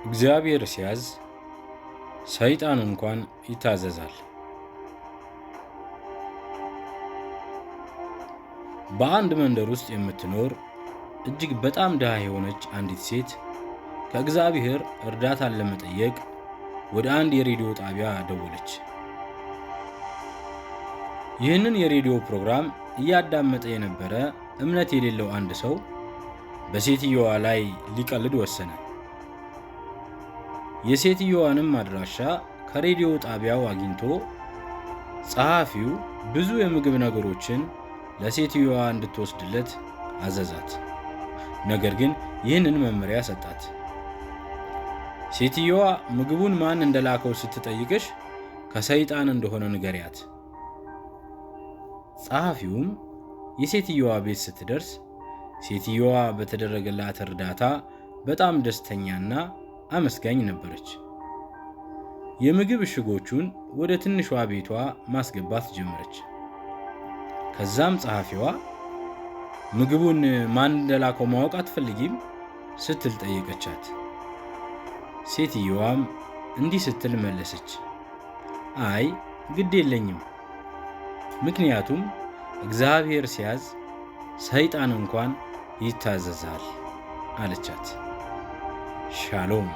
እግዚአብሔር ሲያዝ ሰይጣን እንኳን ይታዘዛል። በአንድ መንደር ውስጥ የምትኖር እጅግ በጣም ድሃ የሆነች አንዲት ሴት ከእግዚአብሔር እርዳታን ለመጠየቅ ወደ አንድ የሬዲዮ ጣቢያ ደወለች። ይህንን የሬዲዮ ፕሮግራም እያዳመጠ የነበረ እምነት የሌለው አንድ ሰው በሴትየዋ ላይ ሊቀልድ ወሰነ። የሴትየዋንም አድራሻ ከሬዲዮ ጣቢያው አግኝቶ ጸሐፊው ብዙ የምግብ ነገሮችን ለሴትየዋ እንድትወስድለት አዘዛት። ነገር ግን ይህንን መመሪያ ሰጣት። ሴትየዋ ምግቡን ማን እንደላከው ስትጠይቅሽ ከሰይጣን እንደሆነ ንገሪያት። ጸሐፊውም የሴትየዋ ቤት ስትደርስ ሴትየዋ በተደረገላት እርዳታ በጣም ደስተኛና አመስጋኝ ነበረች። የምግብ እሽጎቹን ወደ ትንሿ ቤቷ ማስገባት ጀመረች። ከዛም ጸሐፊዋ ምግቡን ማን እንደላከው ማወቅ አትፈልጊም ስትል ጠየቀቻት። ሴትየዋም እንዲህ ስትል መለሰች፣ አይ ግድ የለኝም፣ ምክንያቱም እግዚአብሔር ሲያዝ ሰይጣን እንኳን ይታዘዛል አለቻት። ሻሎም።